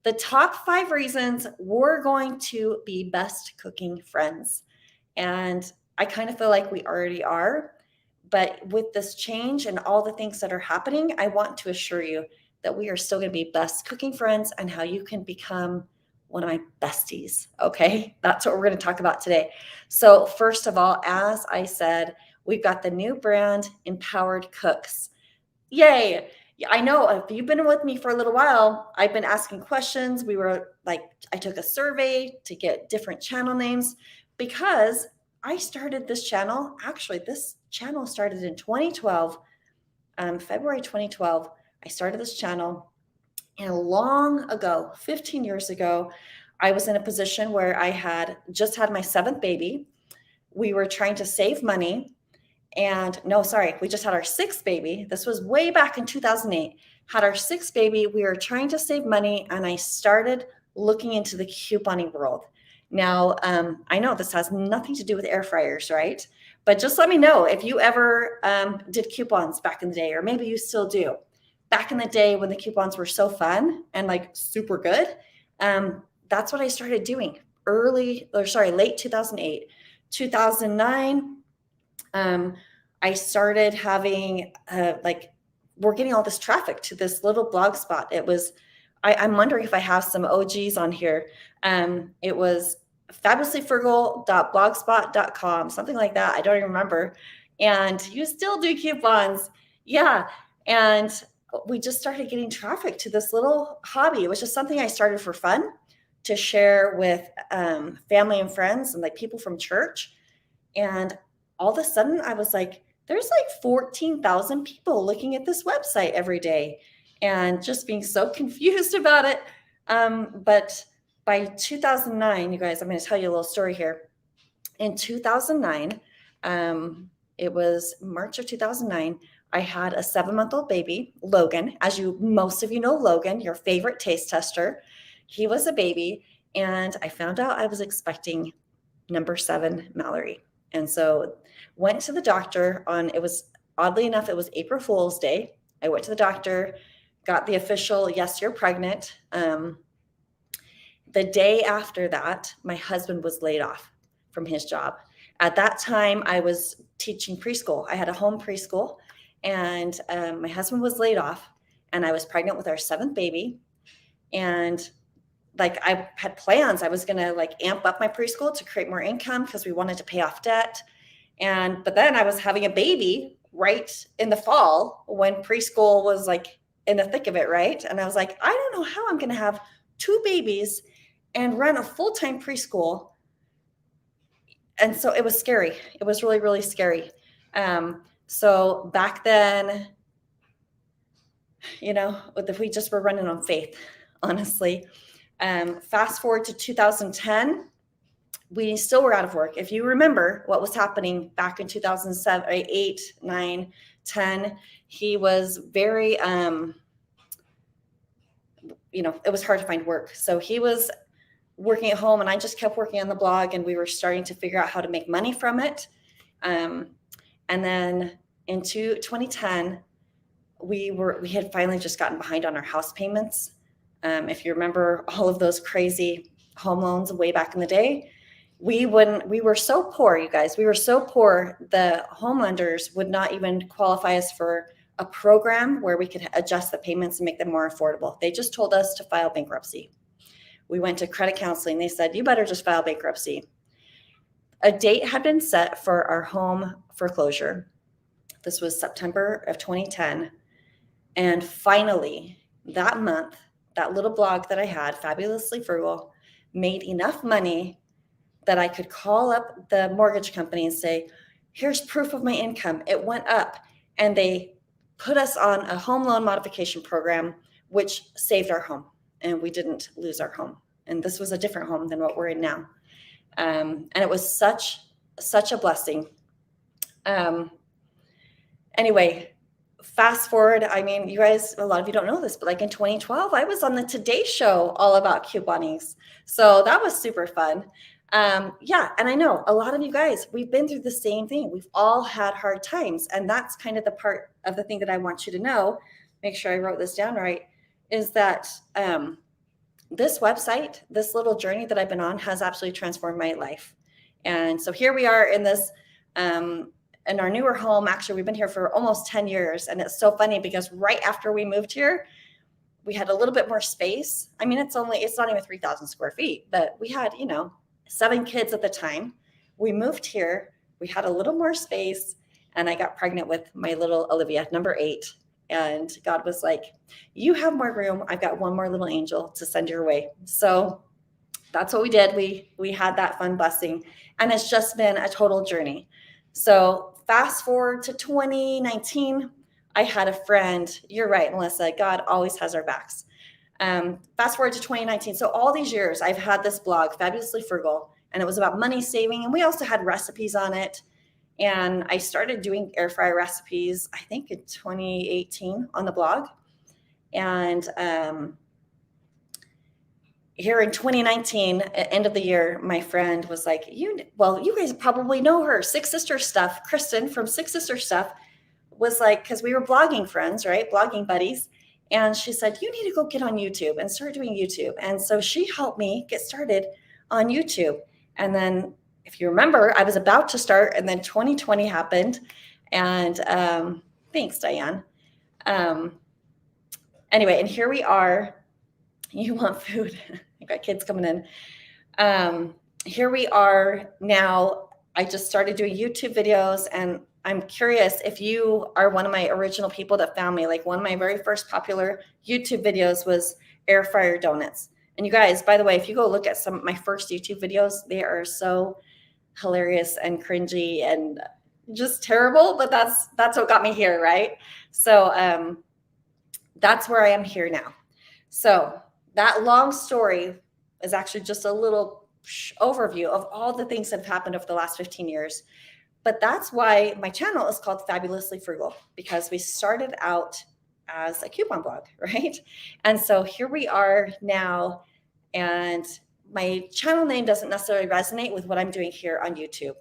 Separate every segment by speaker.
Speaker 1: the top 5 reasons we're going to be best cooking friends. And I kind of feel like we already are. But with this change and all the things that are happening, I want to assure you that we are still going to be best cooking friends and how you can become one of my besties. Okay. That's what we're going to talk about today. So, first of all, as I said, we've got the new brand, Empowered Cooks. Yay. I know if you've been with me for a little while, I've been asking questions. I took a survey to get different channel names because I started this channel. Actually, this channel started in 2012, February 2012. I started this channel, and long ago, 15 years ago, I was in a position where I had just had my 7th baby. We were trying to save money. And no, sorry, we just had our 6th baby. This was way back in 2008. Had our 6th baby. We were trying to save money, and I started looking into the couponing world. Now, I know this has nothing to do with air fryers, right? But just let me know if you ever did coupons back in the day, or maybe you still do. Back in the day when the coupons were so fun and like super good, that's what I started doing late 2008. 2009, I started having we're getting all this traffic to this little blog spot. It was, I'm wondering if I have some OGs on here. It was fabulouslyfrugal.blogspot.com, something like that. I don't even remember. And you still do coupons. Yeah. And we just started getting traffic to this little hobby. It was just something I started for fun to share with family and friends and like people from church. And all of a sudden I was like, there's like 14,000 people looking at this website every day, and just being so confused about it. But by 2009, you guys, I'm going to tell you a little story here. In 2009, it was March of 2009, I had a 7-month-old baby, Logan. As most of you know, Logan, your favorite taste tester. He was a baby, and I found out I was expecting number 7, Mallory. And so went to the doctor oddly enough, it was April Fool's Day. I went to the doctor, got the official, yes, you're pregnant. The day after that, my husband was laid off from his job. At that time, I was teaching preschool. I had a home preschool, and my husband was laid off, and I was pregnant with our 7th baby. And I had plans. I was going to amp up my preschool to create more income because we wanted to pay off debt. But then I was having a baby right in the fall when preschool was in the thick of it, right? And I was like, I don't know how I'm going to have 2 babies and run a full-time preschool. And so it was scary. It was really, really scary. So back then, we just were running on faith, honestly. Fast forward to 2010, we still were out of work. If you remember what was happening back in 2007, 8, 9, 10, he was very, it was hard to find work. So he was working at home, and I just kept working on the blog, and we were starting to figure out how to make money from it. And then into 2010, we had finally just gotten behind on our house payments. If you remember all of those crazy home loans way back in the day, we were so poor, you guys. We were so poor, the home lenders would not even qualify us for a program where we could adjust the payments and make them more affordable. They just told us to file bankruptcy. We went to credit counseling. They said, you better just file bankruptcy. A date had been set for our home foreclosure. This was September of 2010. And finally, that month, that little blog that I had, Fabulously Frugal, made enough money that I could call up the mortgage company and say, here's proof of my income. It went up. And they put us on a home loan modification program, which saved our home. And we didn't lose our home. And this was a different home than what we're in now. And it was such a blessing. Anyway, fast forward, you guys, a lot of you don't know this, but in 2012, I was on the Today Show all about couponings. So that was super fun. And I know a lot of you guys, we've been through the same thing. We've all had hard times. And that's kind of the part of the thing that I want you to know, make sure I wrote this down right, is that this website, this little journey that I've been on has absolutely transformed my life. And so here we are in this, in our newer home. Actually, we've been here for almost 10 years. And it's so funny because right after we moved here, we had a little bit more space. I mean, it's not even 3,000 square feet, but we had, 7 kids at the time. We moved here, we had a little more space, and I got pregnant with my little Olivia, number 8. And God was like, you have more room. I've got one more little angel to send your way. So that's what we did. We had that fun blessing, and it's just been a total journey. So fast forward to 2019, I had a friend. You're right, Melissa. God always has our backs. Fast forward to 2019. So all these years, I've had this blog, Fabulously Frugal, and it was about money saving. And we also had recipes on it. And I started doing air fryer recipes, I think in 2018 on the blog. And here in 2019, at end of the year, my friend was like, you guys probably know her, Six Sister Stuff. Kristen from Six Sister Stuff was like, because we were blogging friends, right? Blogging buddies. And she said, you need to go get on YouTube and start doing YouTube. And so she helped me get started on YouTube. And then if you remember, I was about to start, and then 2020 happened. And thanks, Diane. Anyway, and here we are. You want food? I got kids coming in. Here we are now. I just started doing YouTube videos, and I'm curious if you are one of my original people that found me. Like, one of my very first popular YouTube videos was air fryer donuts. And you guys, by the way, if you go look at some of my first YouTube videos, they are so hilarious and cringy and just terrible, but that's what got me here, right? So that's where I am here now. So that long story is actually just a little overview of all the things that have happened over the last 15 years. But that's why my channel is called Fabulously Frugal, because we started out as a coupon blog, right? And so here we are now, and my channel name doesn't necessarily resonate with what I'm doing here on YouTube.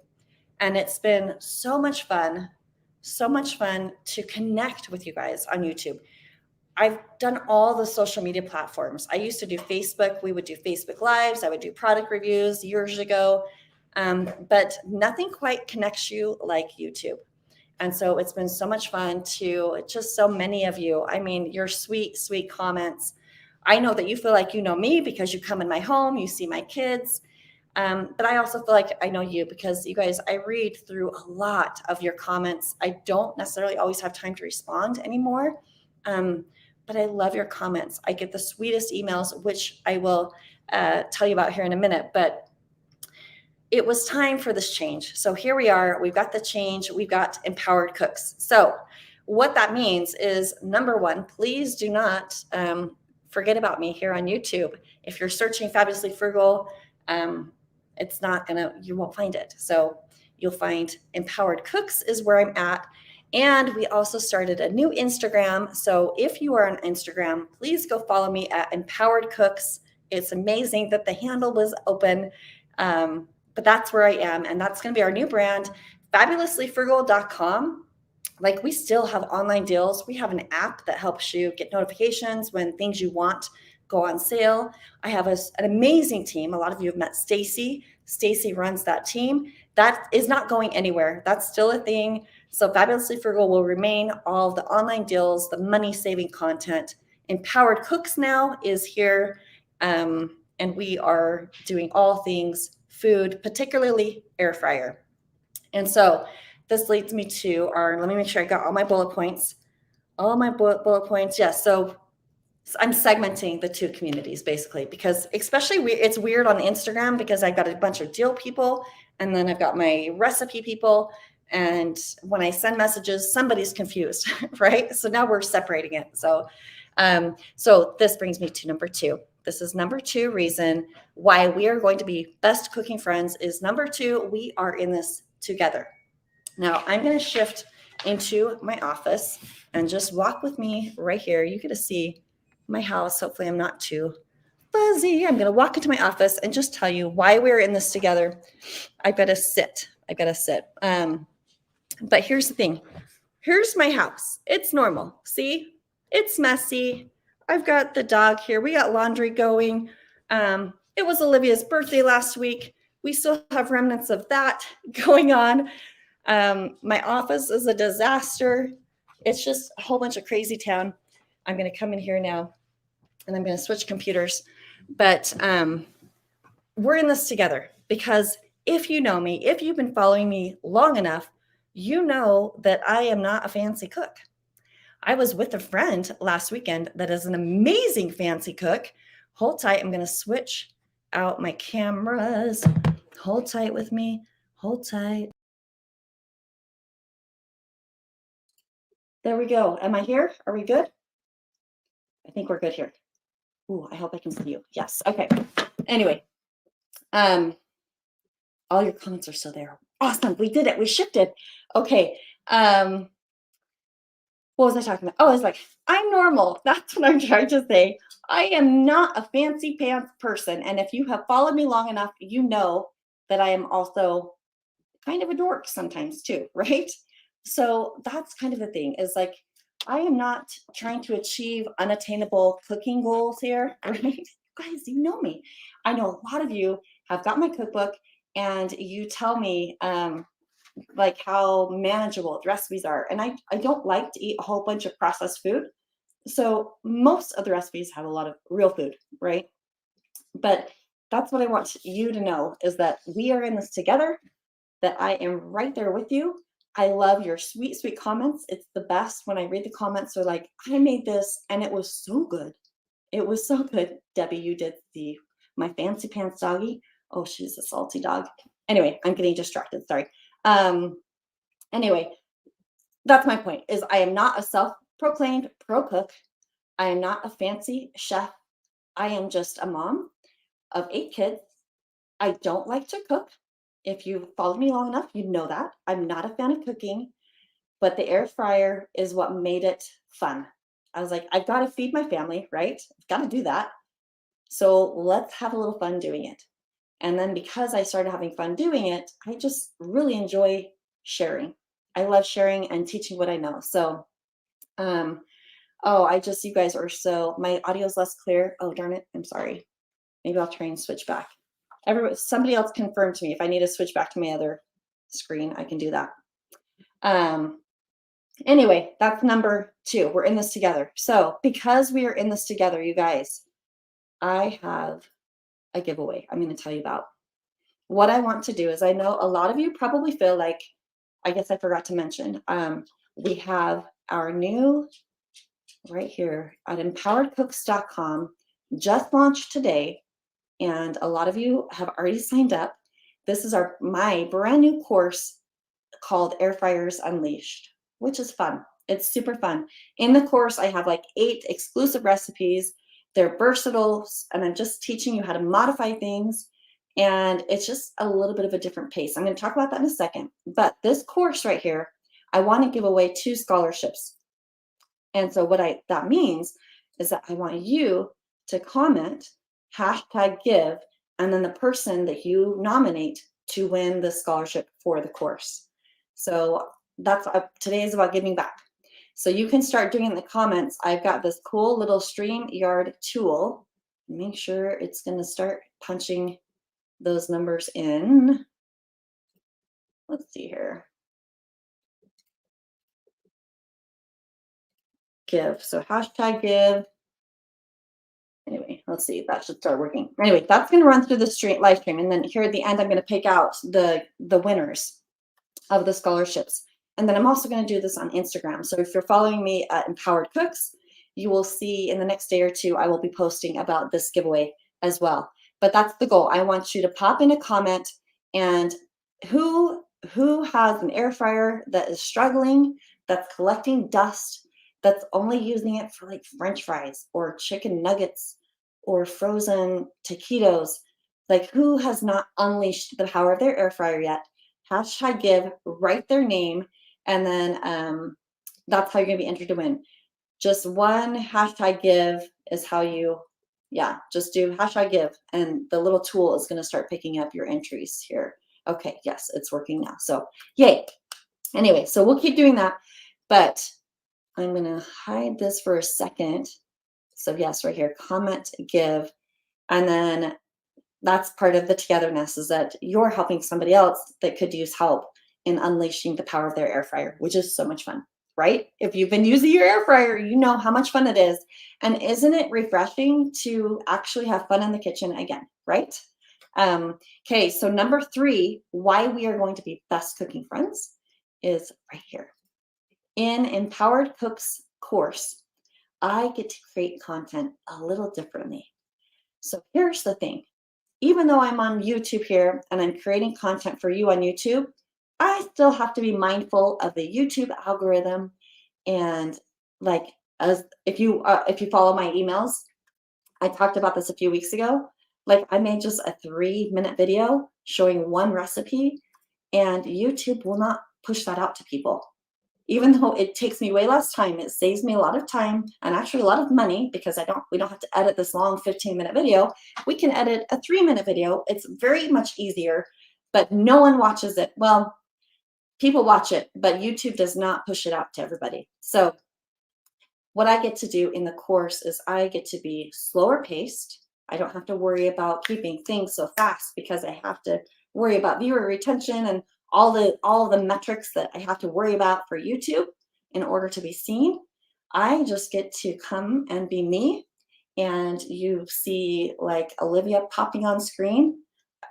Speaker 1: And it's been so much fun to connect with you guys on YouTube. I've done all the social media platforms. I used to do Facebook. We would do Facebook Lives. I would do product reviews years ago. But nothing quite connects you like YouTube. And so it's been so much fun to just so many of you. I mean, your sweet, sweet comments. I know that you feel like you know me because you come in my home, you see my kids. But I also feel like I know you because you guys, I read through a lot of your comments. I don't necessarily always have time to respond anymore. But I love your comments. I get the sweetest emails, which I will tell you about here in a minute. But it was time for this change. So here we are. We've got the change. We've got empowered cooks. So what that means is, number one, please do not forget about me here on YouTube. If you're searching Fabulously Frugal, it's not you won't find it. So you'll find Empowered Cooks is where I'm at. And we also started a new Instagram. So if you are on Instagram, please go follow me at Empowered Cooks. It's amazing that the handle was open. But that's where I am. And that's going to be our new brand, fabulouslyfrugal.com. Like, we still have online deals. We have an app that helps you get notifications when things you want go on sale. I have an amazing team. A lot of you have met Stacy. Stacy runs that team. That is not going anywhere. That's still a thing. So Fabulously Frugal will remain. All the online deals, the money-saving content. Empowered Cooks now is here. And we are doing all things food, particularly air fryer. And so this leads me to let me make sure I got all my bullet points. All my bullet points. Yes. So I'm segmenting the two communities basically, because especially it's weird on Instagram because I've got a bunch of deal people and then I've got my recipe people. And when I send messages, somebody's confused, right? So now we're separating it. So this brings me to number 2. This is number 2 reason why we are going to be best cooking friends is number 2, we are in this together. Now I'm going to shift into my office and just walk with me right here. You get to see my house. Hopefully I'm not too fuzzy. I'm going to walk into my office and just tell you why we're in this together. I've got to sit. But here's the thing. Here's my house. It's normal. See, it's messy. I've got the dog here. We got laundry going. It was Olivia's birthday last week. We still have remnants of that going on. My office is a disaster. It's just a whole bunch of crazy town. I'm going to come in here now and I'm going to switch computers. But we're in this together because if you know me, if you've been following me long enough, you know that I am not a fancy cook. I was with a friend last weekend that is an amazing fancy cook. Hold tight. I'm going to switch out my cameras. Hold tight with me. Hold tight. There we go. Am I here? Are we good? I think we're good here. Ooh, I hope I can see you. Yes. Okay. Anyway, all your comments are still there. Awesome. We did it. We shifted. Okay. What was I talking about? Oh, I was like, I'm normal. That's what I'm trying to say. I am not a fancy pants person. And if you have followed me long enough, you know that I am also kind of a dork sometimes too, right? So that's kind of the thing is like, I am not trying to achieve unattainable cooking goals here, right? Guys, you know me. I know a lot of you have got my cookbook and you tell me like how manageable the recipes are. And I don't like to eat a whole bunch of processed food. So most of the recipes have a lot of real food, right? But that's what I want you to know is that we are in this together, that I am right there with you. I love your sweet, sweet comments. It's the best when I read the comments. They're like, I made this and it was so good. It was so good. Debbie, you did my fancy pants doggy. Oh, she's a salty dog. Anyway, I'm getting distracted. Sorry. Anyway, that's my point is I am not a self-proclaimed pro cook. I am not a fancy chef. I am just a mom of 8 kids. I don't like to cook. If you've followed me long enough, you know that. I'm not a fan of cooking, but the air fryer is what made it fun. I was like, I've got to feed my family, right? I've got to do that. So let's have a little fun doing it. And then because I started having fun doing it, I just really enjoy sharing. I love sharing and teaching what I know. So, you guys are so, my audio's less clear. Oh, darn it. I'm sorry. Maybe I'll try and switch back. Somebody else confirm to me if I need to switch back to my other screen, I can do that. Anyway, that's number 2. We're in this together. So because we are in this together, you guys, I have a giveaway I'm going to tell you about. What I want to do is I know a lot of you probably feel like, I guess I forgot to mention, we have our new right here at empoweredcooks.com just launched today. And a lot of you have already signed up. This is my brand new course called Air Fryers Unleashed, which is fun. It's super fun. In the course, I have like 8 exclusive recipes. They're versatile, and I'm just teaching you how to modify things. And it's just a little bit of a different pace. I'm going to talk about that in a second. But this course right here, I want to give away 2 scholarships. And so what that means is that I want you to comment #give, and then the person that you nominate to win the scholarship for the course. So that's today is about giving back. So you can start doing it in the comments. I've got this cool little StreamYard tool. Make sure it's going to start punching those numbers in. Let's see here. Give. So #give. Anyway, let's see. That should start working. Anyway, that's going to run through the live stream. And then here at the end, I'm going to pick out the winners of the scholarships. And then I'm also going to do this on Instagram. So if you're following me at Empowered Cooks, you will see in the next day or 2, I will be posting about this giveaway as well. But that's the goal. I want you to pop in a comment and who has an air fryer that is struggling, that's collecting dust, that's only using it for like French fries or chicken nuggets or frozen taquitos. Like who has not unleashed the power of their air fryer yet? #give, write their name, and then that's how you're going to be entered to win. Just one #give is how you, just do #give, and the little tool is going to start picking up your entries here. Okay, yes, it's working now. So yay. Anyway, so we'll keep doing that, but I'm going to hide this for a second. So yes, right here, comment, give. And then that's part of the togetherness, is that you're helping somebody else that could use help in unleashing the power of their air fryer, which is so much fun, right? If you've been using your air fryer, you know how much fun it is. And isn't it refreshing to actually have fun in the kitchen again, right? Okay, so number 3, why we are going to be best cooking friends is right here. In Empowered Cooks course, I get to create content a little differently. So here's the thing. Even though I'm on YouTube here and I'm creating content for you on YouTube, I still have to be mindful of the YouTube algorithm. And like, as if you follow my emails, I talked about this a few weeks ago. Like, I made just a 3-minute video showing one recipe, and YouTube will not push that out to people. Even though it takes me way less time, it saves me a lot of time and actually a lot of money, because we don't have to edit this long 15-minute video. We can edit a 3-minute video. It's very much easier, but no one watches it. Well, people watch it, but YouTube does not push it out to everybody. So what I get to do in the course is I get to be slower paced. I don't have to worry about keeping things so fast, because I have to worry about viewer retention and all the metrics that I have to worry about for YouTube in order to be seen. I just get to come and be me, and you see like Olivia popping on screen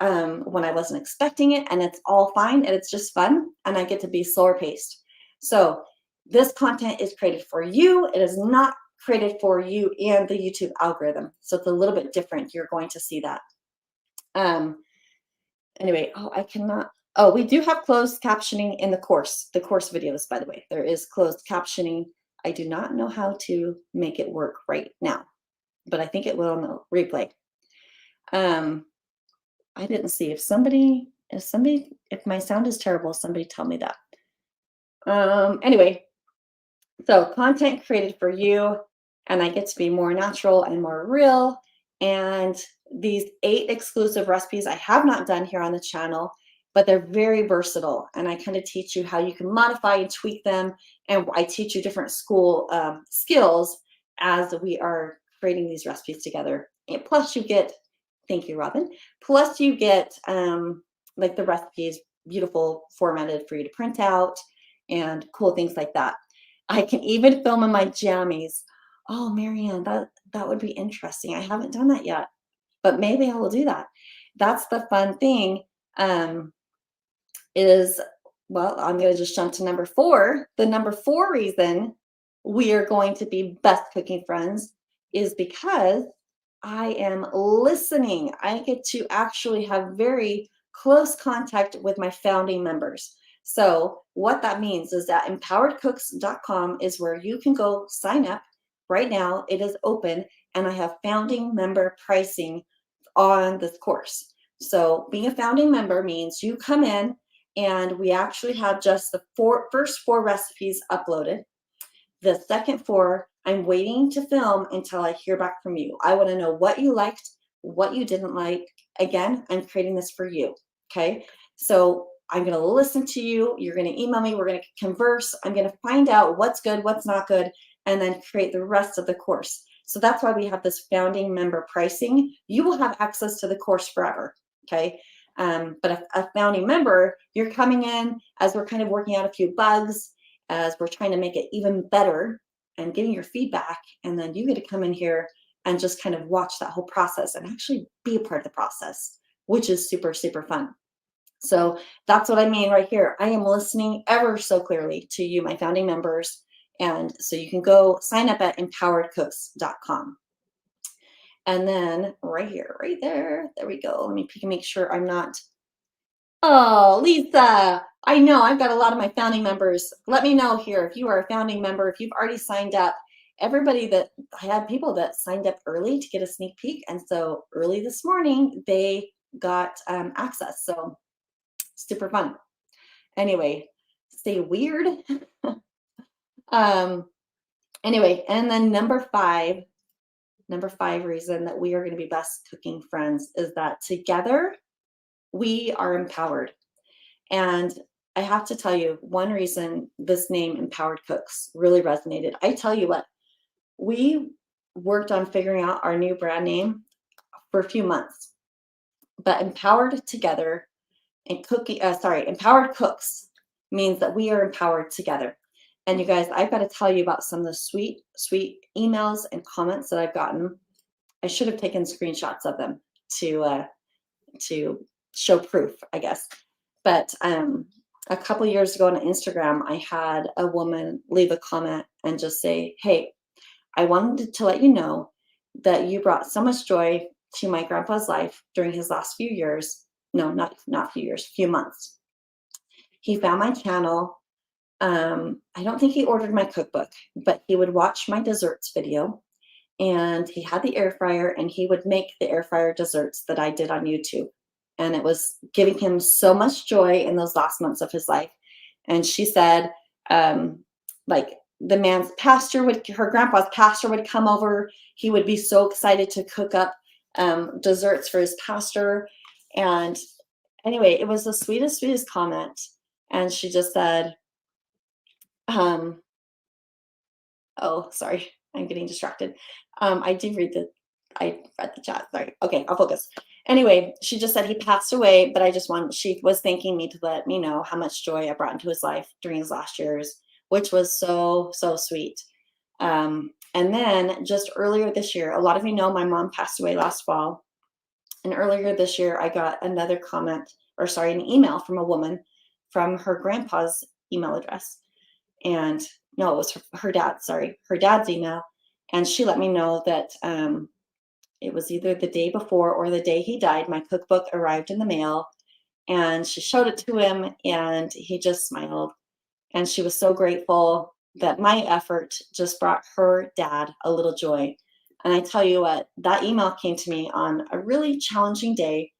Speaker 1: when I wasn't expecting it, and it's all fine and it's just fun, and I get to be slower paced. So this content is created for you. It is not created for you and the YouTube algorithm. So it's a little bit different. You're going to see that. Anyway, we do have closed captioning in the course videos, by the way. There is closed captioning. I do not know how to make it work right now, but I think it will in the replay. I didn't see if my sound is terrible, somebody tell me that. Anyway, so content created for you, and I get to be more natural and more real. And these 8 exclusive recipes I have not done here on the channel, but they're very versatile. And I kind of teach you how you can modify and tweak them. And I teach you different skills as we are creating these recipes together. And plus you get, thank you, Robin. Plus you get like the recipes beautiful formatted for you to print out and cool things like that. I can even film in my jammies. Oh, Marianne, that would be interesting. I haven't done that yet, but maybe I will do that. That's the fun thing. I'm going to just jump to number 4. The number 4 reason we are going to be best cooking friends is because I am listening. I get to actually have very close contact with my founding members. So what that means is that empoweredcooks.com is where you can go sign up right now. It is open, and I have founding member pricing on this course. So being a founding member means you come in and we actually have just the first 4 recipes uploaded. The second 4, I'm waiting to film until I hear back from you. I want to know what you liked, what you didn't like. Again, I'm creating this for you. Okay. So I'm going to listen to you. You're going to email me. We're going to converse. I'm going to find out what's good, what's not good, and then create the rest of the course. So that's why we have this founding member pricing. You will have access to the course forever. Okay. But a founding member, you're coming in as we're kind of working out a few bugs, as we're trying to make it even better and getting your feedback. And then you get to come in here and just kind of watch that whole process and actually be a part of the process, which is super, super fun. So that's what I mean right here. I am listening ever so clearly to you, my founding members. And so you can go sign up at empoweredcooks.com. And then right here, right there we go. Let me make sure I'm not. Oh, Lisa, I know I've got a lot of my founding members. Let me know here if you are a founding member, if you've already signed up. Everybody that I had people that signed up early to get a sneak peek. And so early this morning, they got access. So super fun. Anyway, stay weird. Anyway, and then number 5 reason that we are going to be best cooking friends is that together we are empowered. And I have to tell you, one reason this name Empowered Cooks really resonated. I tell you what, we worked on figuring out our new brand name for a few months. But empowered together and empowered cooks means that we are empowered together. And you guys, I've got to tell you about some of the sweet, sweet emails and comments that I've gotten. I should have taken screenshots of them to show proof, I guess. But a couple years ago on Instagram, I had a woman leave a comment and just say, "Hey, I wanted to let you know that you brought so much joy to my grandpa's life during his last few years. No, not few years, few months. He found my channel. I don't think he ordered my cookbook, but he would watch my desserts video, and he had the air fryer, and he would make the air fryer desserts that I did on YouTube. And it was giving him so much joy in those last months of his life." And she said, like her grandpa's pastor would come over. He would be so excited to cook up desserts for his pastor. And anyway, it was the sweetest, sweetest comment. And she just said, um, oh, sorry, I'm getting distracted. I read the chat. Sorry. Okay, I'll focus. Anyway, she just said he passed away, but she was thanking me to let me know how much joy I brought into his life during his last years, which was so, so sweet. And then just earlier this year, a lot of you know my mom passed away last fall. And earlier this year, I got another an email from a woman from her grandpa's email address. And no, it was her dad's email. And she let me know that it was either the day before or the day he died, my cookbook arrived in the mail. And she showed it to him, and he just smiled. And she was so grateful that my effort just brought her dad a little joy. And I tell you what, that email came to me on a really challenging day.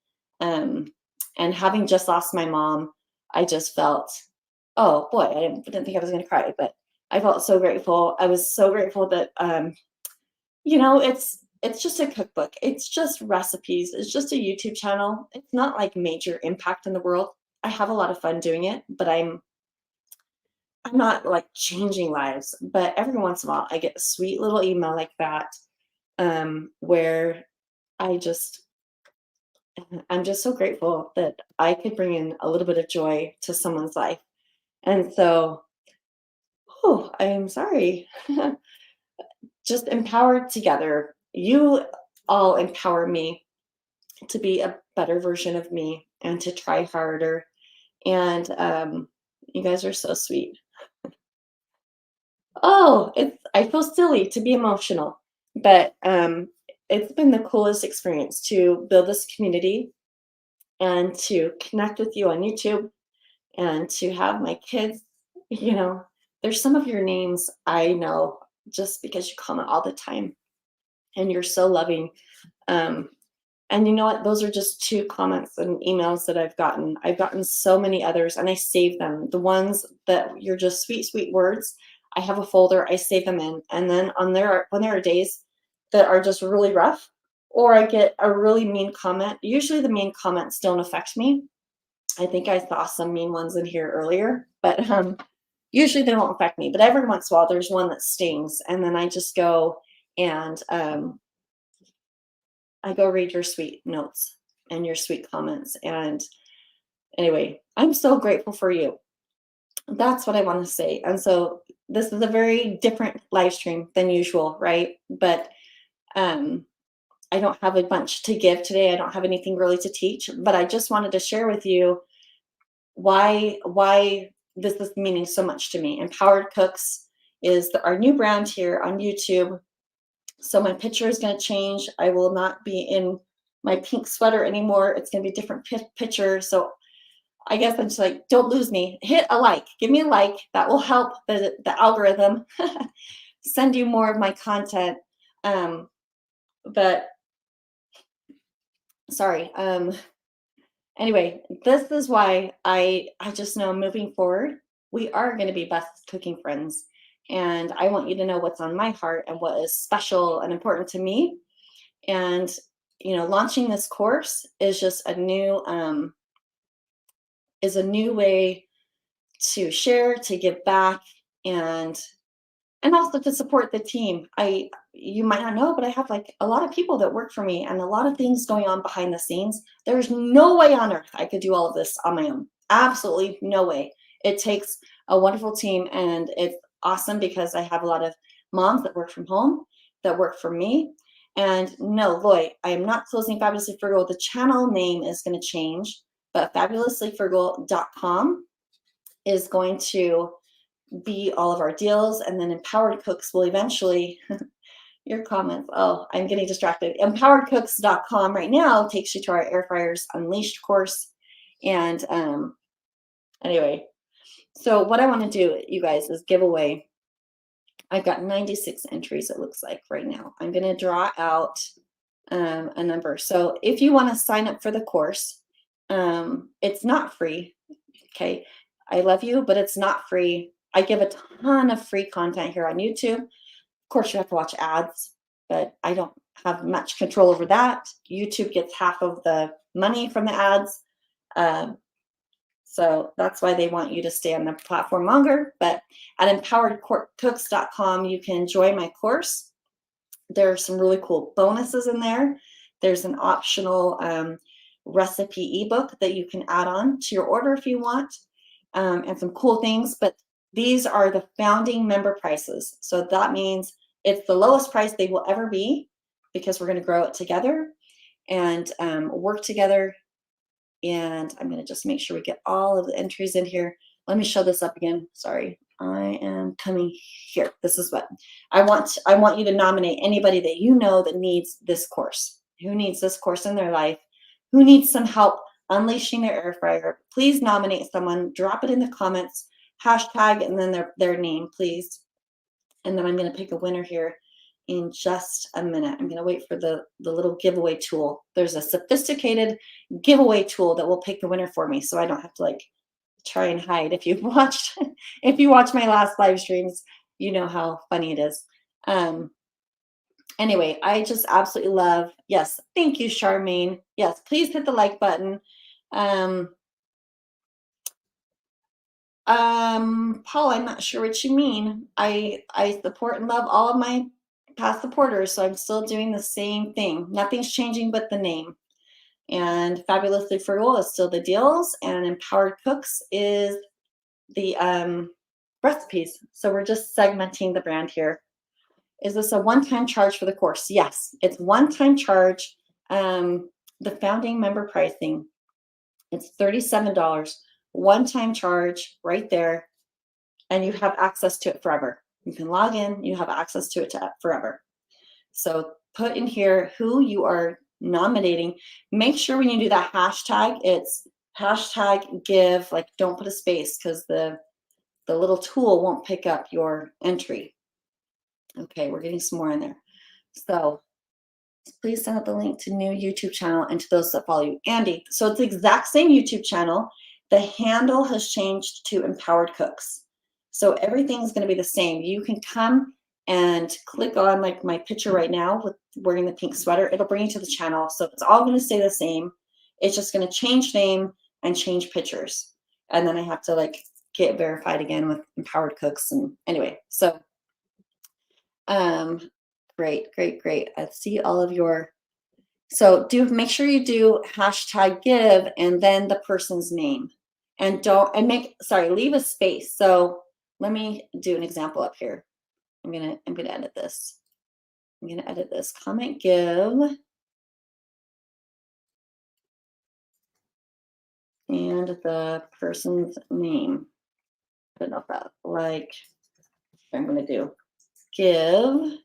Speaker 1: And having just lost my mom, I just felt, oh boy, I didn't think I was going to cry, but I felt so grateful. I was so grateful that, it's just a cookbook. It's just recipes. It's just a YouTube channel. It's not like major impact in the world. I have a lot of fun doing it, but I'm not like changing lives. But every once in a while, I get a sweet little email like that, where I'm just so grateful that I could bring in a little bit of joy to someone's life. And so, oh, I'm sorry. Just empowered together. You all empower me to be a better version of me and to try harder. And you guys are so sweet. Oh, I feel silly to be emotional, but it's been the coolest experience to build this community and to connect with you on YouTube and to have my kids, there's some of your names I know just because you comment all the time and you're so loving. And you know what? Those are just two comments and emails that I've gotten. I've gotten so many others, and I save them. The ones that you're just sweet, sweet words, I have a folder, I save them in. And then when there are days that are just really rough, or I get a really mean comment, usually the mean comments don't affect me. I think I saw some mean ones in here earlier, but usually they won't affect me. But every once in a while, there's one that stings, and then I just go and I go read your sweet notes and your sweet comments. And anyway, I'm so grateful for you. That's what I want to say. And so this is a very different live stream than usual, right? But I don't have a bunch to give today. I don't have anything really to teach, but I just wanted to share with you why this is meaning so much to me. Empowered Cooks is our new brand here on YouTube. So my picture is going to change. I will not be in my pink sweater anymore. It's going to be a different picture. So I guess I'm just like, don't lose me. Hit a like. Give me a like. That will help the algorithm send you more of my content. But sorry. Anyway, this is why I just know moving forward, we are going to be best cooking friends. And I want you to know what's on my heart and what is special and important to me. And, launching this course is just a new way to share, to give back, and also to support the team. you might not know, but I have like a lot of people that work for me and a lot of things going on behind the scenes. There's no way on earth I could do all of this on my own. Absolutely no way. It takes a wonderful team, and it's awesome because I have a lot of moms that work from home that work for me. And no, Lloyd, I am not closing Fabulously Frugal. The channel name is going to change, but fabullouslyfrugal.com is going to be all of our deals, and then Empowered Cooks will eventually your comments. Oh, I'm getting distracted. Empoweredcooks.com right now takes you to our Air Fryers Unleashed course. And anyway, so what I want to do, you guys, is give away. I've got 96 entries, it looks like right now. I'm going to draw out a number. So if you want to sign up for the course, it's not free. Okay. I love you, but it's not free. I give a ton of free content here on YouTube. Of course, you have to watch ads, but I don't have much control over that. YouTube gets half of the money from the ads. So that's why they want you to stay on the platform longer. But at empoweredcooks.com, you can join my course. There are some really cool bonuses in there. There's an optional recipe ebook that you can add on to your order if you want, and some cool things. But these are the founding member prices. So that means it's the lowest price they will ever be, because we're going to grow it together and work together. And I'm going to just make sure we get all of the entries in here. Let me show this up again. Sorry, I am coming here. This is what I want. I want you to nominate anybody that you know that needs this course, who needs this course in their life, who needs some help unleashing their air fryer. Please nominate someone, drop it in the comments, hashtag, and then their name, please. And then I'm going to pick a winner here in just a minute. I'm going to wait for the little giveaway tool. There's a sophisticated giveaway tool that will pick the winner for me, so I don't have to like try and hide. If you watch my last live streams, you know how funny it is. Anyway, I just absolutely love. Yes, thank you, Charmaine. Yes, please hit the like button. Paul, I'm not sure what you mean. I support and love all of my past supporters, so I'm still doing the same thing. Nothing's changing but the name. And Fabulously Frugal is still the deals, and Empowered Cooks is the recipes. So we're just segmenting the brand here. Is this a one-time charge for the course? Yes, it's one-time charge. The founding member pricing, it's $37. One-time charge right there, and you have access to it forever. You can log in, you have access to it forever. So put in here who you are nominating. Make sure when you do that hashtag, it's hashtag give, like don't put a space, because the little tool won't pick up your entry. Okay, we're getting some more in there. So please send out the link to new YouTube channel and to those that follow you. Andy, so it's the exact same YouTube channel. The handle has changed to Empowered Cooks. So everything's going to be the same. You can come and click on like my picture right now with wearing the pink sweater. It'll bring you to the channel. So it's all going to stay the same. It's just going to change name and change pictures. And then I have to like get verified again with Empowered Cooks. And anyway, so great. I see all of your. So make sure you do hashtag give and then the person's name, and leave a space. So let me do an example up here. I'm gonna edit this. I'm gonna edit this. Comment give and the person's name. I don't know if that I'm gonna do give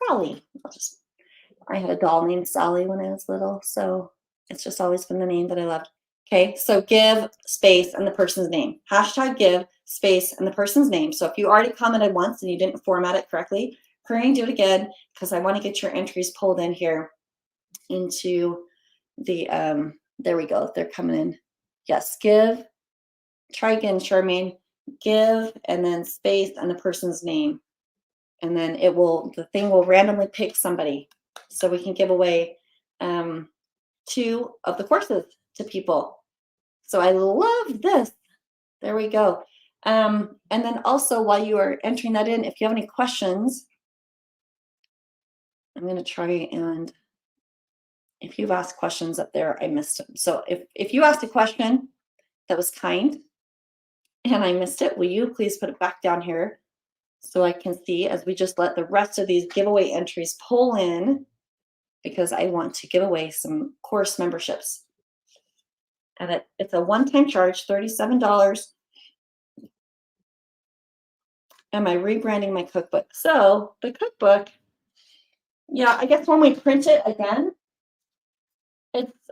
Speaker 1: Sally. I had a doll named Sally when I was little, so it's just always been the name that I loved. Okay, so give space and the person's name. Hashtag give space and the person's name. So if you already commented once and you didn't format it correctly, hurry and do it again, because I want to get your entries pulled in here into the, there we go, they're coming in. Yes, give, try again, Charmaine, give, and then space and the person's name. And then the thing will randomly pick somebody. So we can give away 2 of the courses to people. So I love this. There we go. And then also while you are entering that in, if you have any questions, I'm going to try, and if you've asked questions up there, I missed them. So if you asked a question that was kind and I missed it, will you please put it back down here so I can see as we just let the rest of these giveaway entries pull in, because I want to give away some course memberships. And it's a one-time charge, $37. Am I rebranding my cookbook? So the cookbook, yeah, I guess when we print it again,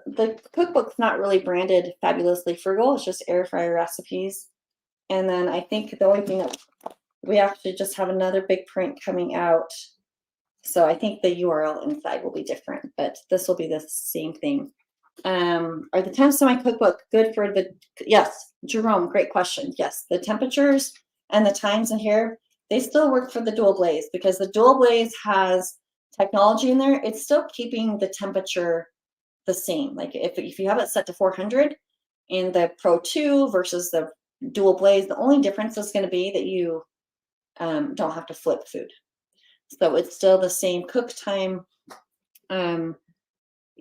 Speaker 1: the cookbook's not really branded Fabulously Frugal. It's just air fryer recipes. And then I think the only thing that we actually just have another big print coming out. So I think the URL inside will be different, but this will be the same thing. Are the temps to my cookbook good for the, yes, Jerome, great question. Yes, the temperatures and the times in here, they still work for the dual blaze, because the dual blaze has technology in there. It's still keeping the temperature the same. Like if you have it set to 400 in the Pro 2 versus the dual blaze, the only difference is going to be that you don't have to flip food. So it's still the same cook time in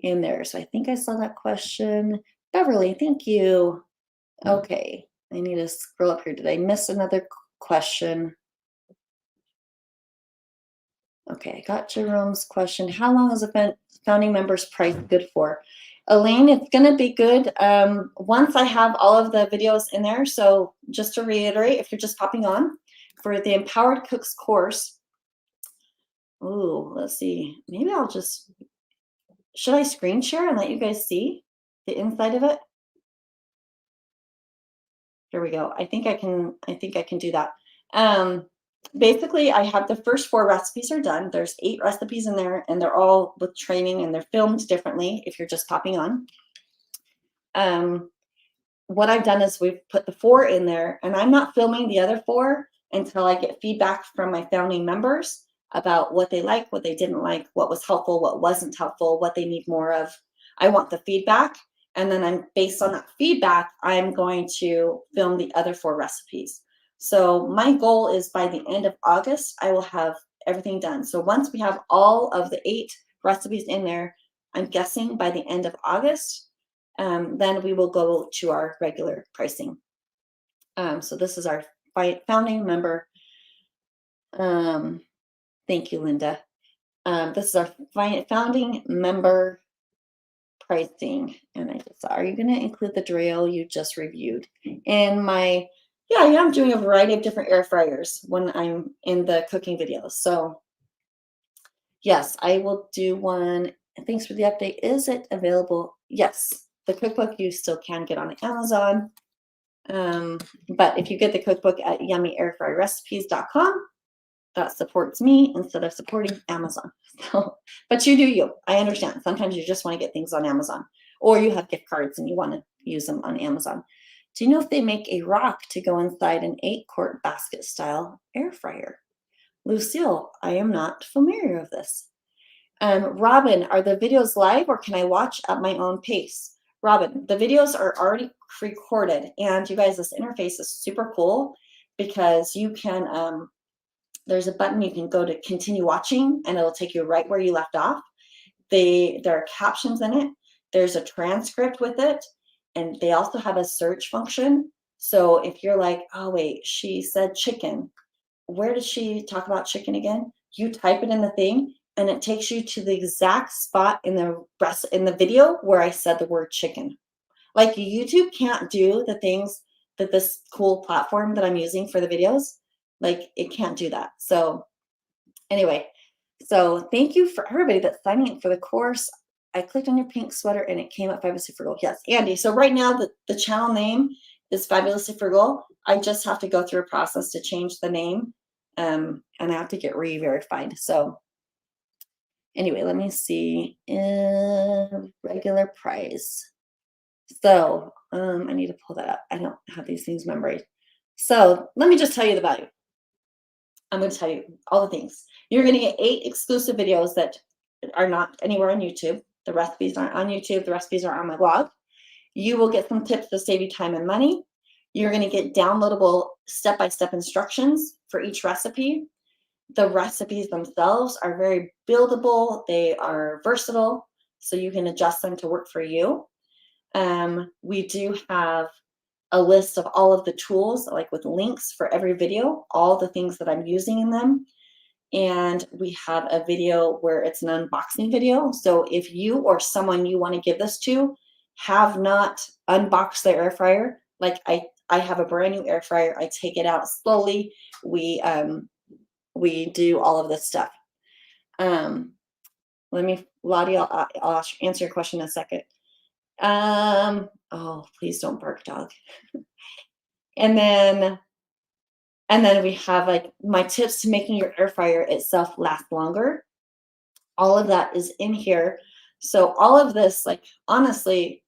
Speaker 1: there. So I think I saw that question. Beverly, thank you. Okay, I need to scroll up here. Did I miss another question? Okay, I got Jerome's question. How long is a founding member's price good for? Elaine, it's going to be good once I have all of the videos in there. So just to reiterate, if you're just popping on, for the Empowered Cooks course, oh, let's see. Maybe I'll just, should I screen share and let you guys see the inside of it? Here we go. I think I can do that. Basically, I have the first 4 recipes are done. There's 8 recipes in there, and they're all with training, and they're filmed differently if you're just popping on. What I've done is we've put the 4 in there, and I'm not filming the other 4 until I get feedback from my founding members about what they like, what they didn't like, what was helpful, what wasn't helpful, what they need more of. I want the feedback, and then I'm based on that feedback, I'm going to film the other 4 recipes. So my goal is by the end of August, I will have everything done. So once we have all of the 8 recipes in there, I'm guessing by the end of August, then we will go to our regular pricing. So this is our founding member. Thank you, Linda. This is our founding member pricing. And I just saw, are you going to include the drill you just reviewed in my, yeah, I am doing a variety of different air fryers when I'm in the cooking videos. So yes, I will do one. Thanks for the update. Is it available? Yes, the cookbook you still can get on Amazon. But if you get the cookbook at yummyairfryrecipes.com, that supports me instead of supporting Amazon. So, but you do you. I understand. Sometimes you just want to get things on Amazon, or you have gift cards and you want to use them on Amazon. Do you know if they make a rock to go inside an 8-quart basket style air fryer? Lucille, I am not familiar with this. Robin, are the videos live or can I watch at my own pace? Robin, the videos are already recorded, and you guys, this interface is super cool because you can, there's a button you can go to continue watching and it'll take you right where you left off. There are captions in it. There's a transcript with it, and they also have a search function. So if you're like, oh wait, she said chicken, where did she talk about chicken again? You type it in the thing and it takes you to the exact spot in the video where I said the word chicken. Like YouTube can't do the things that this cool platform that I'm using for the videos, like it can't do that. So anyway, so thank you for everybody that's signing up for the course. I clicked on your pink sweater and it came up Fabulously Frugal. Yes, Andy. So right now the channel name is Fabulously Frugal. I just have to go through a process to change the name, and I have to get re-verified. So anyway, let me see. Regular price. So I need to pull that up. I don't have these things memorized. So let me just tell you the value. I'm going to tell you all the things. You're going to get 8 exclusive videos that are not anywhere on YouTube. The recipes aren't on YouTube. The recipes are on my blog. You will get some tips to save you time and money. You're going to get downloadable step-by-step instructions for each recipe. the recipes themselves are very buildable. They are versatile, so you can adjust them to work for you. We do have a list of all of the tools, like with links for every video, all the things that I'm using in them. And we have a video where it's an unboxing video. So if you or someone you want to give this to have not unboxed their air fryer, like I have a brand new air fryer. I take it out slowly. We do all of this stuff. Lottie, I'll answer your question in a second. Oh, please don't bark, dog. And then we have like my tips to making your air fryer itself last longer. All of that is in here. So all of this, like, honestly,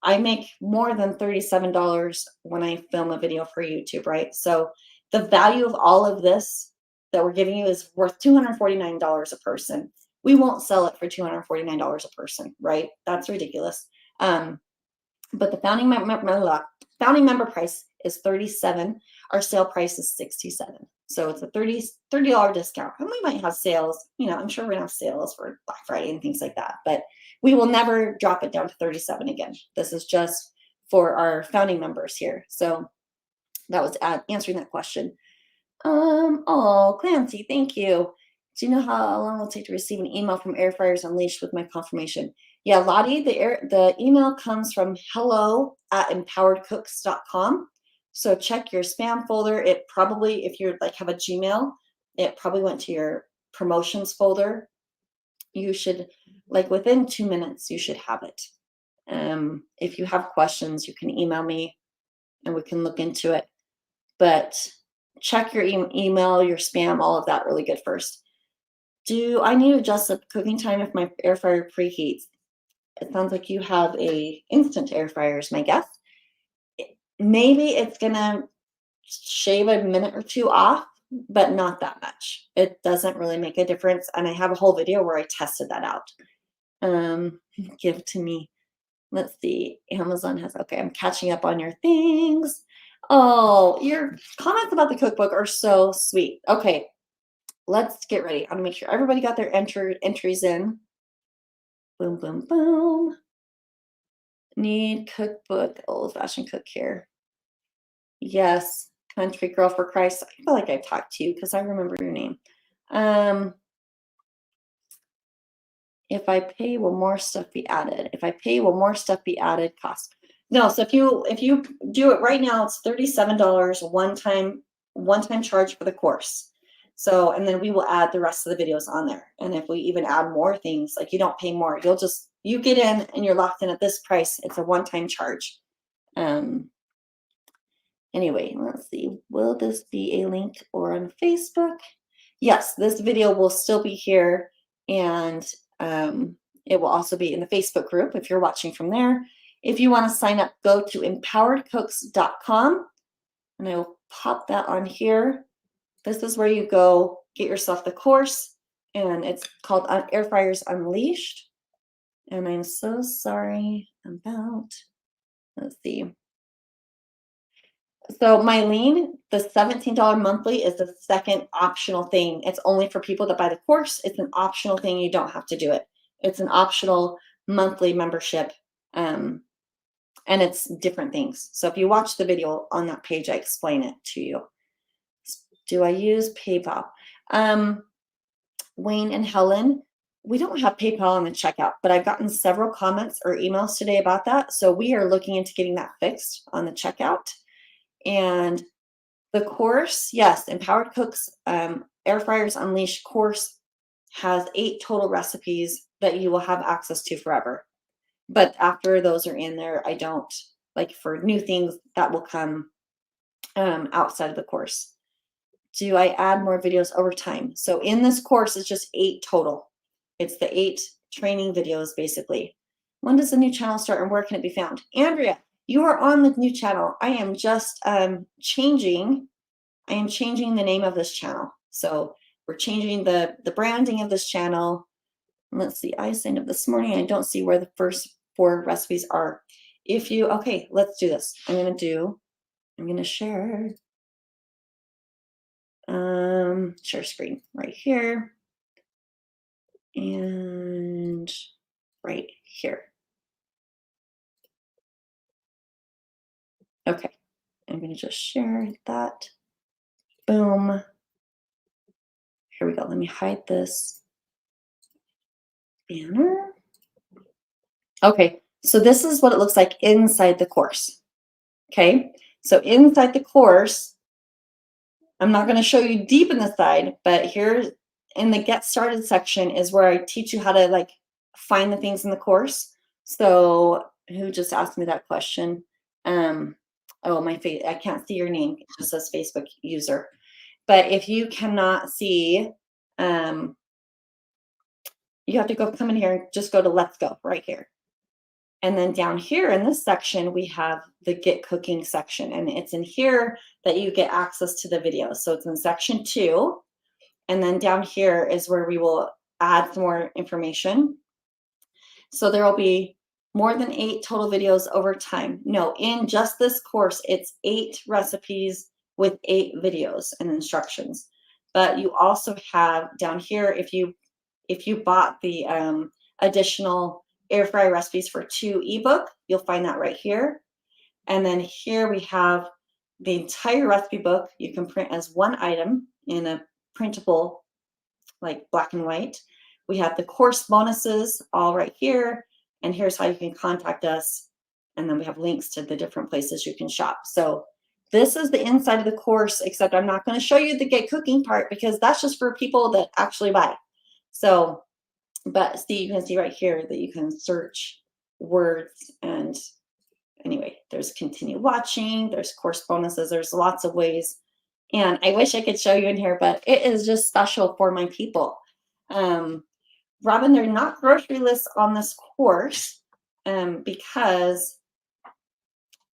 Speaker 1: I make more than $37 when I film a video for YouTube, right? So the value of all of this that we're giving you is worth $249 a person. We won't sell it for $249 a person, right? That's ridiculous. But the founding member price is $37. Our sale price is $67. So it's a $30 discount. And we might have sales, I'm sure we're gonna have sales for Black Friday and things like that, but we will never drop it down to $37 again. This is just for our founding members here. So that was answering that question. Oh, Clancy, thank you. Do you know how long it will take to receive an email from Air Fryers Unleashed with my confirmation? Yeah, Lottie, the email comes from hello@empoweredcooks.com. So check your spam folder. It probably, if you're like have a Gmail, it probably went to your promotions folder. You should, like within 2 minutes, you should have it. If you have questions, you can email me and we can look into it. But check your email, your spam, all of that really good first. Do I need to adjust the cooking time if my air fryer preheats? It sounds like you have a instant air fryer is my guess. Maybe it's gonna shave a minute or two off, but not that much. It doesn't really make a difference. And I have a whole video where I tested that out. Give to me. Let's see. Amazon has, okay, I'm catching up on your things. Oh, your comments about the cookbook are so sweet. Okay, let's get ready. I'm gonna make sure everybody got their entries in. Boom, boom, boom. Need cookbook, old-fashioned cook here. Yes, country girl for Christ. I feel like I talked to you because I remember your name. If I pay, will more stuff be added? If I pay, will more stuff be added? Cost. No, so if you do it right now, it's $37 one-time charge for the course. So, and then we will add the rest of the videos on there. And if we even add more things, like you don't pay more, you get in and you're locked in at this price. It's a one-time charge. Anyway, let's see. Will this be a link or on Facebook? Yes, this video will still be here, and it will also be in the Facebook group if you're watching from there. If you want to sign up, go to empoweredcooks.com, and I will pop that on here. This is where you go get yourself the course, and it's called Air Fryers Unleashed. And I'm so sorry about, let's see. So Mylene, the $17 monthly is the second optional thing. It's only for people that buy the course. It's an optional thing. You don't have to do it. It's an optional monthly membership. And it's different things. So if you watch the video on that page, I explain it to you. Do I use PayPal? Wayne and Helen, we don't have PayPal on the checkout, but I've gotten several comments or emails today about that. So we are looking into getting that fixed on the checkout. And the course, yes, Empowered Cooks Air Fryers Unleashed course has 8 total recipes that you will have access to forever. But after those are in there, I don't, like for new things that will come outside of the course. Do I add more videos over time? So in this course, it's just 8 total. It's the 8 training videos, basically. When does the new channel start and where can it be found? Andrea, you are on the new channel. I am just changing the name of this channel. So we're changing the branding of this channel. Let's see, I signed up this morning. I don't see where the first 4 recipes are. Okay, let's do this. I'm gonna share. Share screen right here and right here. Okay, I'm going to just share that. Boom. Here we go. Let me hide this banner. Okay, so this is what it looks like inside the course. Okay, so inside the course, I'm not going to show you deep in the side, but here in the get started section is where I teach you how to like find the things in the course. So who just asked me that question? Oh, my face, I can't see your name. It just says Facebook user. But if you cannot see, you have to come in here and just go to Let's Go right here. And then down here in this section, we have the Get Cooking section. And it's in here that you get access to the videos. So it's in section 2. And then down here is where we will add some more information. So there will be more than 8 total videos over time. No, in just this course, it's 8 recipes with 8 videos and instructions. But you also have down here, if you bought the additional air fryer recipes for 2 ebook, you'll find that right here. And then here we have the entire recipe book. You can print as one item in a printable, like black and white. We have the course bonuses all right here. And here's how you can contact us. And then we have links to the different places you can shop. So this is the inside of the course, except I'm not going to show you the Get Cooking part because that's just for people that actually buy. So, but see, you can see right here that you can search words. And anyway, there's continue watching, there's course bonuses, there's lots of ways. And I wish I could show you in here, but it is just special for my people. Robin, they're not grocery lists on this course because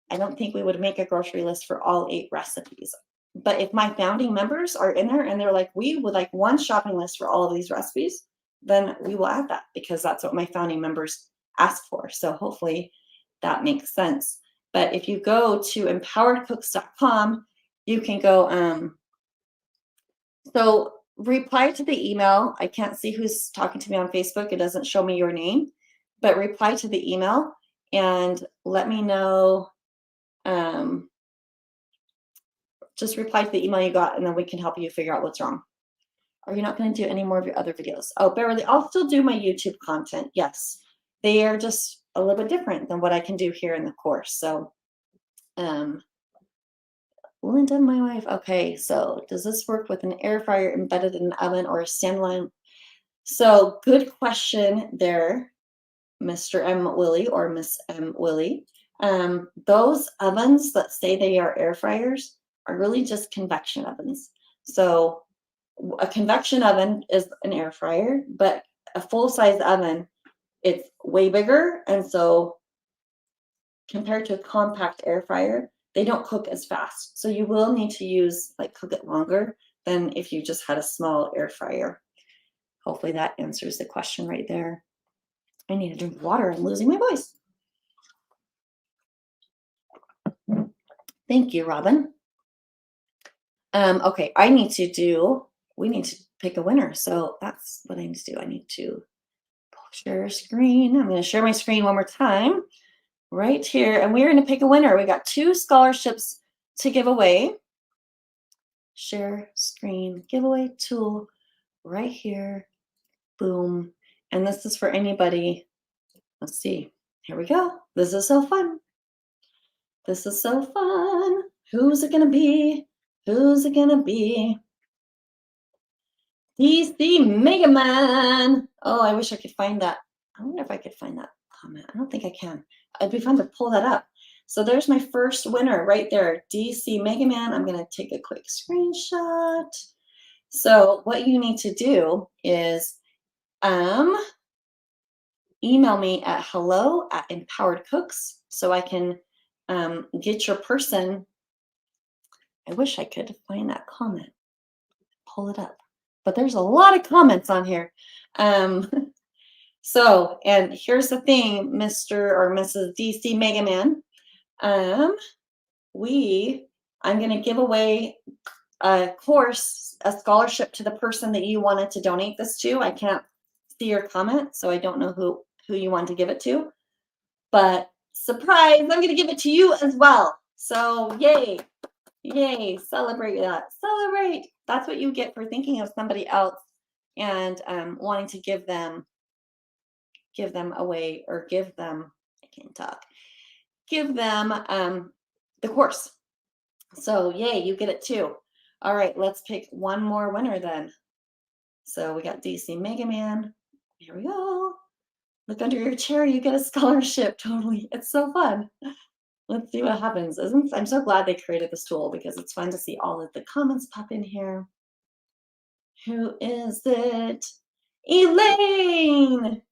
Speaker 1: I don't think we would make a grocery list for all 8 recipes. But if my founding members are in there and they're like, we would like one shopping list for all of these recipes, then we will add that because that's what my founding members ask for. So hopefully that makes sense. But if you go to empoweredcooks.com, you can go, so reply to the email. I can't see who's talking to me on Facebook. It doesn't show me your name, but reply to the email and let me know. Just reply to the email you got and then we can help you figure out what's wrong. Are you not going to do any more of your other videos? Oh, Beverly, I'll still do my YouTube content. Yes, they are just a little bit different than what I can do here in the course. So, Linda, my wife. Okay, so does this work with an air fryer embedded in an oven or a standalone? So good question there, Mr. M. Willie or Miss M. Willie. Those ovens that say they are air fryers are really just convection ovens. So a convection oven is an air fryer, but a full-size oven, it's way bigger. And so compared to a compact air fryer, they don't cook as fast. So you will need to use, like, cook it longer than if you just had a small air fryer. Hopefully that answers the question right there. I need to drink water. I'm losing my voice. Thank you, Robin. Okay, we need to pick a winner. So that's what I need to do. I need to share screen. I'm going to share my screen one more time right here. And we're going to pick a winner. We got 2 scholarships to give away. Share screen giveaway tool right here. Boom. And this is for anybody. Let's see. Here we go. This is so fun. This is so fun. Who's it going to be? Who's it going to be? DC Mega Man. Oh, I wish I could find that. I wonder if I could find that comment. I don't think I can. It'd be fun to pull that up. So there's my first winner right there, DC Mega Man. I'm going to take a quick screenshot. So what you need to do is email me at hello@empoweredcooks so I can get your person. I wish I could find that comment. Pull it up. But there's a lot of comments on here. So, and here's the thing, Mr. or Mrs. DC Mega Man. I'm going to give away a course, a scholarship to the person that you wanted to donate this to. I can't see your comment, so I don't know who you want to give it to. But surprise, I'm going to give it to you as well. So yay, yay, celebrate that. Celebrate. That's what you get for thinking of somebody else and wanting to give them away, or give them, I can't talk, give them the course. So yay, you get it too. All right, let's pick one more winner then. So we got DC Mega Man. Here we go. Look under your chair, you get a scholarship. Totally. It's so fun. Let's see what happens. I'm so glad they created this tool, because it's fun to see all of the comments pop in here. Who is it? Elaine!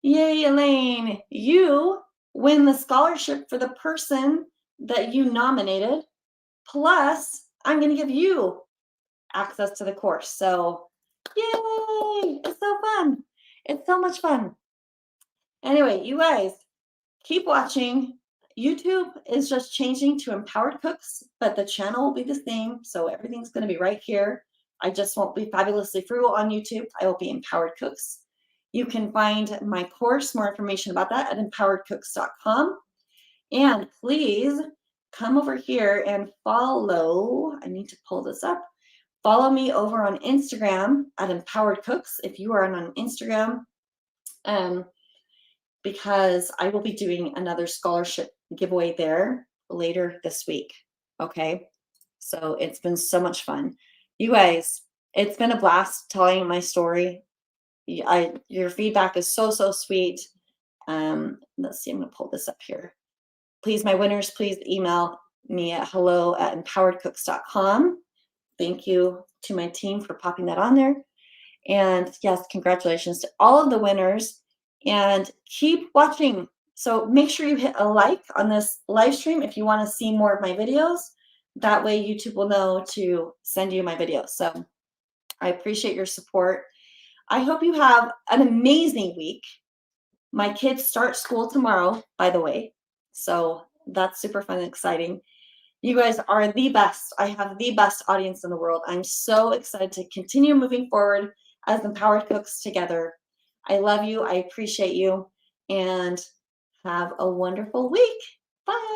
Speaker 1: Yay, Elaine. You win the scholarship for the person that you nominated. Plus, I'm going to give you access to the course. So, yay! It's so fun. It's so much fun. Anyway, you guys, keep watching. YouTube is just changing to Empowered Cooks, but the channel will be the same. So everything's going to be right here. I just won't be Fabulously Frugal on YouTube. I will be Empowered Cooks. You can find my course, more information about that, at empoweredcooks.com. And please come over here and follow. I need to pull this up. Follow me over on Instagram at Empowered Cooks if you are on Instagram, because I will be doing another scholarship giveaway there later this week. Okay, so it's been so much fun. You guys, it's been a blast telling my story. Your feedback is so sweet. Let's see, I'm going to pull this up here. Please, my winners, please email me at hello@empoweredcooks.com. Thank you to my team for popping that on there. And yes, congratulations to all of the winners, and keep watching. So make sure you hit a like on this live stream if you want to see more of my videos. That way YouTube will know to send you my videos. So I appreciate your support. I hope you have an amazing week. My kids start school tomorrow, by the way. So that's super fun and exciting. You guys are the best. I have the best audience in the world. I'm so excited to continue moving forward as Empowered Cooks together. I love you. I appreciate you. And have a wonderful week. Bye.